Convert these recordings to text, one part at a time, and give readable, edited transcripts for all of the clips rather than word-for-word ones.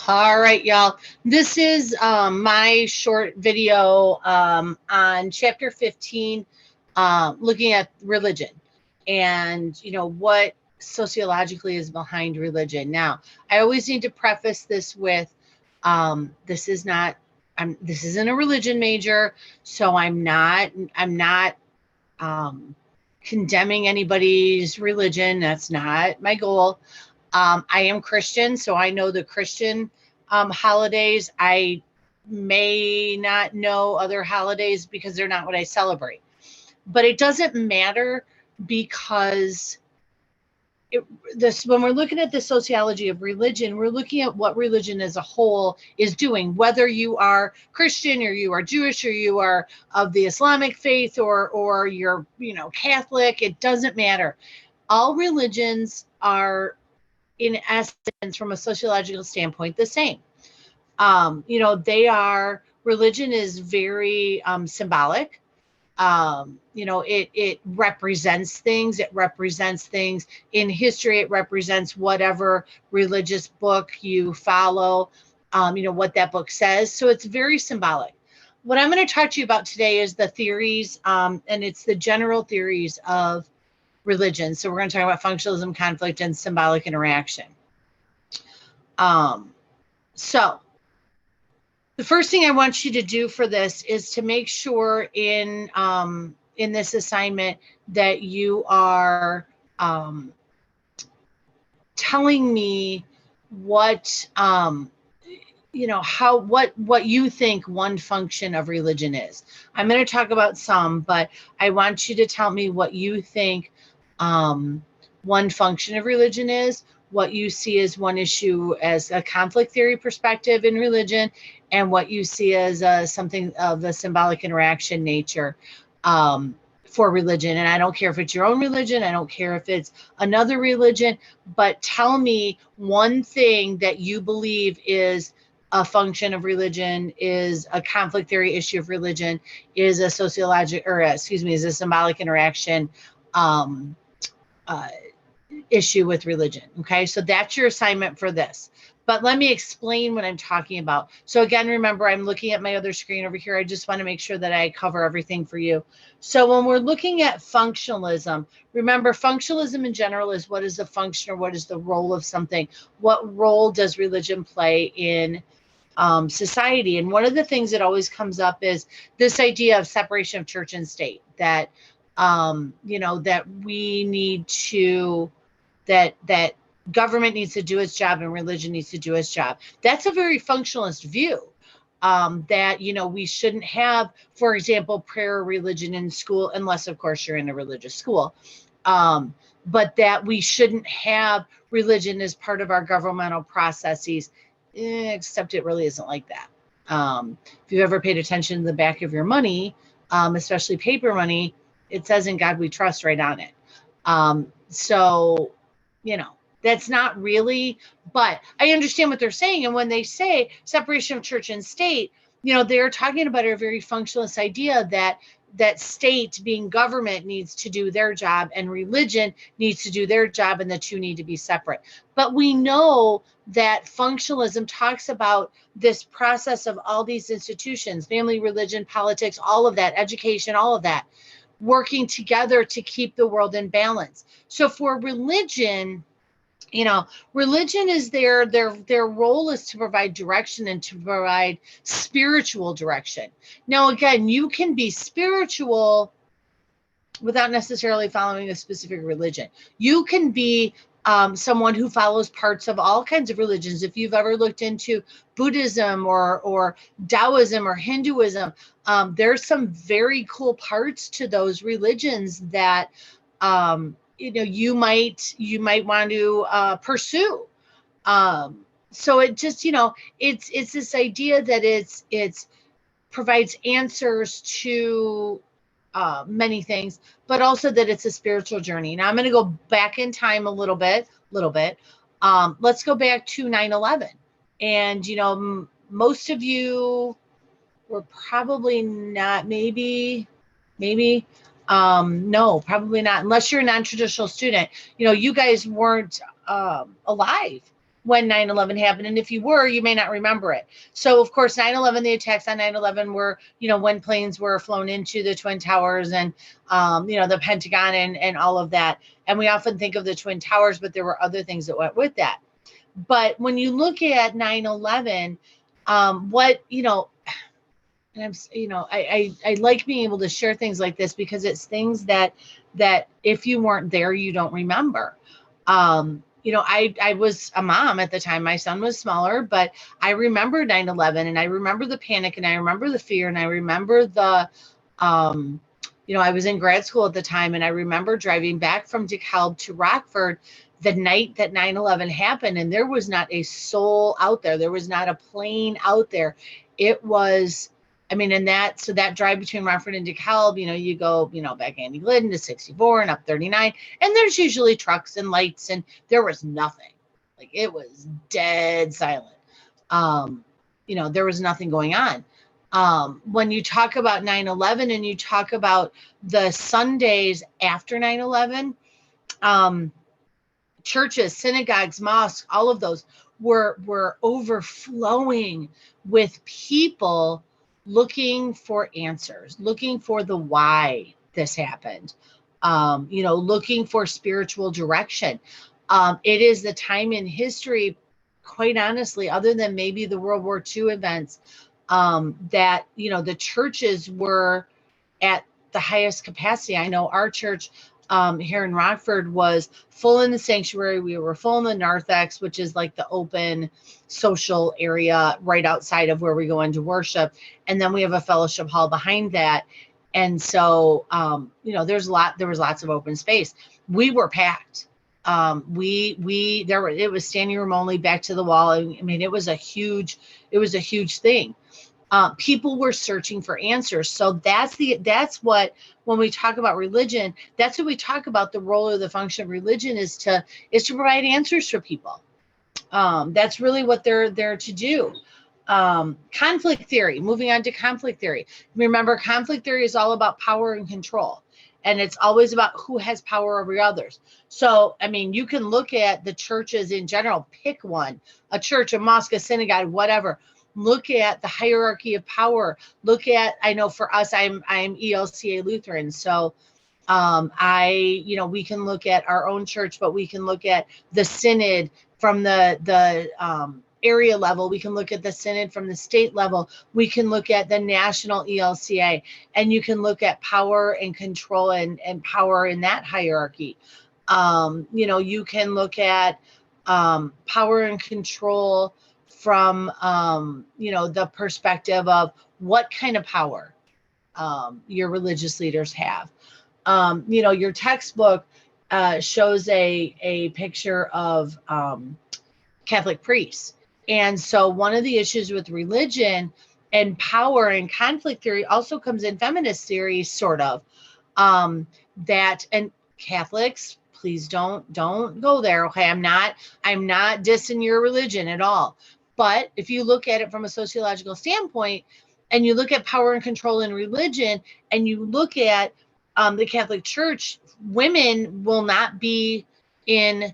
All right, y'all. This is my short video on chapter 15, looking at religion and, what sociologically is behind religion. Now, I always need to preface this with this isn't a religion major, so I'm not condemning anybody's religion. That's not my goal. I am Christian, so I know the Christian holidays. I may not know other holidays because they're not what I celebrate. But it doesn't matter because when we're looking at the sociology of religion, we're looking at what religion as a whole is doing, whether you are Christian or you are Jewish or you are of the Islamic faith or you're, Catholic. It doesn't matter. All religions are, in essence, from a sociological standpoint, the same. Religion is very symbolic. It represents things. It represents things in history. It represents whatever religious book you follow, what that book says. So it's very symbolic. What I'm going to talk to you about today is the theories, and it's the general theories of religion. So we're going to talk about functionalism, conflict, and symbolic interaction. So the first thing I want you to do for this is to make sure in this assignment that you are telling me what what you think one function of religion is. I'm going to talk about some, but I want you to tell me what you think one function of religion is, what you see as one issue as a conflict theory perspective in religion, and what you see as something of a symbolic interaction nature for religion. And I don't care if it's your own religion, I don't care if it's another religion, but tell me one thing that you believe is a function of religion, is a conflict theory issue of religion, is a is a symbolic interaction issue with religion. Okay, so that's your assignment for this. But let me explain what I'm talking about. So again, remember, I'm looking at my other screen over here. I just want to make sure that I cover everything for you. So when we're looking at functionalism, remember, functionalism in general is what is the function or what is the role of something? What role does religion play in society? And one of the things that always comes up is this idea of separation of church and state, that that we need to, that government needs to do its job and religion needs to do its job. That's a very functionalist view. That we shouldn't have, for example, prayer or religion in school, unless of course you're in a religious school. But that we shouldn't have religion as part of our governmental processes, except it really isn't like that. If you've ever paid attention to the back of your money, especially paper money, it says "In God We Trust" right on it. So, that's not really, but I understand what they're saying. And when they say separation of church and state, they're talking about a very functionalist idea that state, being government, needs to do their job and religion needs to do their job, and the two need to be separate. But we know that functionalism talks about this process of all these institutions, family, religion, politics, all of that, education, all of that, working together to keep the world in balance. So for religion, religion is their role is to provide direction and to provide spiritual direction. Now, again, you can be spiritual without necessarily following a specific religion. You can be someone who follows parts of all kinds of religions. If you've ever looked into Buddhism or Taoism or Hinduism, there's some very cool parts to those religions that you might want to pursue. So it just, it's this idea that it's provides answers to many things, but also that it's a spiritual journey. Now I'm going to go back in time a little bit. Let's go back to 9/11. And, most of you were probably not, maybe, No, probably not, unless you're a non-traditional student. You know, you guys weren't alive when 9/11 happened, and if you were, you may not remember it. So of course 9/11, the attacks on 9/11 were, you know, when planes were flown into the Twin Towers and you know, the Pentagon and all of that. And we often think of the Twin Towers, but there were other things that went with that. But when you look at 9/11, what, you know, and I'm, you know, I like being able to share things like this because it's things that if you weren't there, you don't remember. You know, I was a mom at the time. My son was smaller, but I remember 9/11, and I remember the panic, and I remember the fear, and I remember the, you know, I was in grad school at the time, and I remember driving back from DeKalb to Rockford the night that 9/11 happened, and there was not a soul out there. There was not a plane out there. It was, I mean, and that, so that drive between Rockford and DeKalb, you know, you go, you know, back Andy Glidden to 64 and up 39, and there's usually trucks and lights, and there was nothing. Like, it was dead silent. You know, there was nothing going on. When you talk about 9/11 and you talk about the Sundays after 9/11, churches, synagogues, mosques, all of those were overflowing with people looking for answers, looking for the why this happened, you know, looking for spiritual direction. It is the time in history, quite honestly, other than maybe the World War II events, that, you know, the churches were at the highest capacity. I know our church here in Rockford was full in the sanctuary. We were full in the narthex, which is like the open social area right outside of where we go into worship. And then we have a fellowship hall behind that. And so, you know, there was lots of open space. We were packed. It was standing room only, back to the wall. I mean, it was a huge thing. People were searching for answers. So that's what, when we talk about religion, that's what we talk about. The role or the function of religion is to provide answers for people. That's really what they're there to do. Conflict theory, moving on to conflict theory. Remember, conflict theory is all about power and control. And it's always about who has power over others. So, I mean, you can look at the churches in general, pick one, a church, a mosque, a synagogue, whatever. Look at the hierarchy of power. Look at, I know for us, I'm ELCA Lutheran. So you know, we can look at our own church, but we can look at the synod from the area level. We can look at the synod from the state level. We can look at the national ELCA, and you can look at power and control and power in that hierarchy. You know, you can look at power and control from, you know, the perspective of what kind of power your religious leaders have. You know, your textbook shows a picture of Catholic priests. And so one of the issues with religion and power and conflict theory also comes in feminist theory, sort of, that, and Catholics, please don't go there. Okay. I'm not dissing your religion at all. But if you look at it from a sociological standpoint, and you look at power and control in religion, and you look at the Catholic Church, women will not be in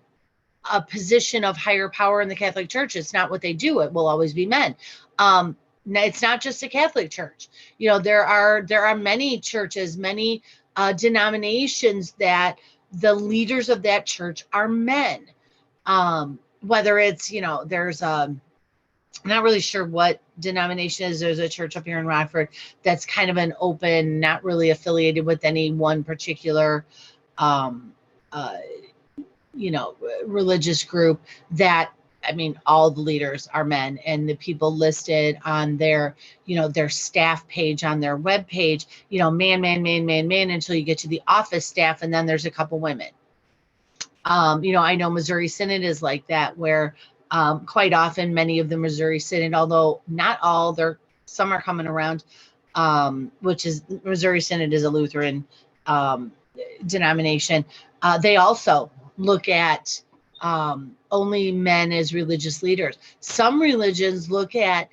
a position of higher power in the Catholic Church. It's not what they do. It will always be men. It's not just a Catholic Church. You know, there are many churches, many denominations that the leaders of that church are men. Whether it's, you know, there's I'm not really sure what denomination is. There's a church up here in Rockford that's kind of an open, not really affiliated with any one particular, you know, religious group. That, I mean, all the leaders are men, and the people listed on their, you know, their staff page on their web page, you know, man, until you get to the office staff, and then there's a couple women. You know, I know Missouri Synod is like that, where quite often many of the Missouri Synod, although not all, some are coming around, which is, Missouri Synod is a Lutheran denomination. They also look at only men as religious leaders. Some religions look at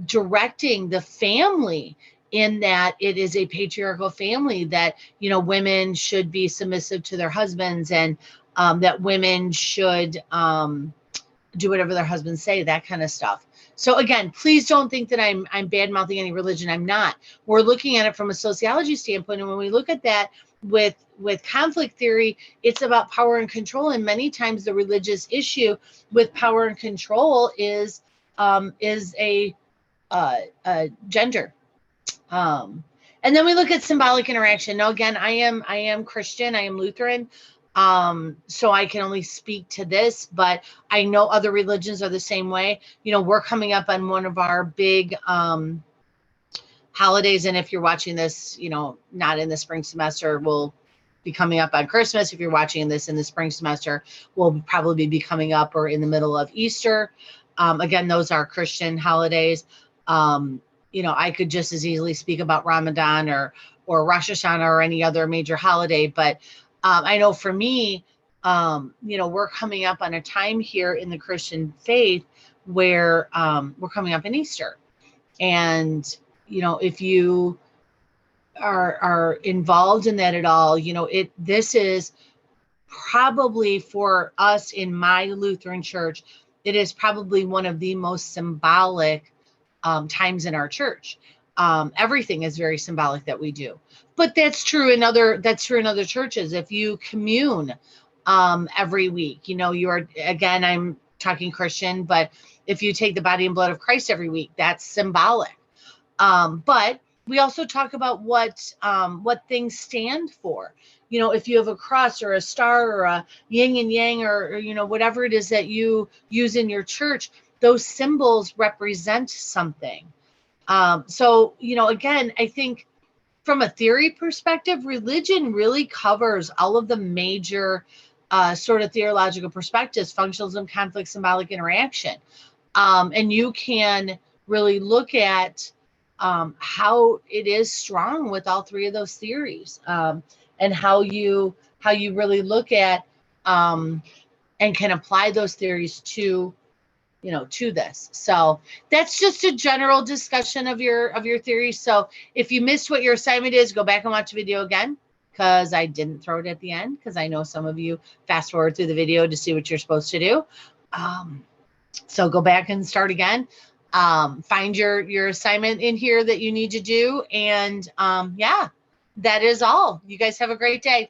directing the family in that it is a patriarchal family, that, you know, women should be submissive to their husbands, and that women should do whatever their husbands say, that kind of stuff. So again, please don't think that I'm bad mouthing any religion. I'm not. We're looking at it from a sociology standpoint, and when we look at that with conflict theory, it's about power and control. And many times the religious issue with power and control is a gender. And then we look at symbolic interaction. Now, again, I am Christian. I am Lutheran. So I can only speak to this, but I know other religions are the same way. You know, we're coming up on one of our big holidays. And if you're watching this, you know, not in the spring semester, we'll be coming up on Christmas. If you're watching this in the spring semester, we'll probably be coming up or in the middle of Easter. Again, those are Christian holidays. You know, I could just as easily speak about Ramadan or Rosh Hashanah or any other major holiday. But I know for me, you know, we're coming up on a time here in the Christian faith where we're coming up in Easter. And, you know, if you are involved in that at all, you know, this is probably for us in my Lutheran church, it is probably one of the most symbolic times in our church. Everything is very symbolic that we do, but that's true in other churches. If you commune every week, you know, again, I'm talking Christian, but if you take the body and blood of Christ every week, that's symbolic. But we also talk about what things stand for. You know, if you have a cross or a star or a yin and yang, or you know, whatever it is that you use in your church, those symbols represent something. So, you know, again, I think from a theory perspective, religion really covers all of the major sort of theological perspectives: functionalism, conflict, symbolic interaction. And you can really look at how it is strong with all three of those theories, and how you really look at and can apply those theories to, you know, to this. So that's just a general discussion of your theories. So if you missed what your assignment is, go back and watch the video again, because I didn't throw it at the end, because I know some of you fast forward through the video to see what you're supposed to do. So go back and start again. Find your assignment in here that you need to do. And yeah, that is all. You guys have a great day.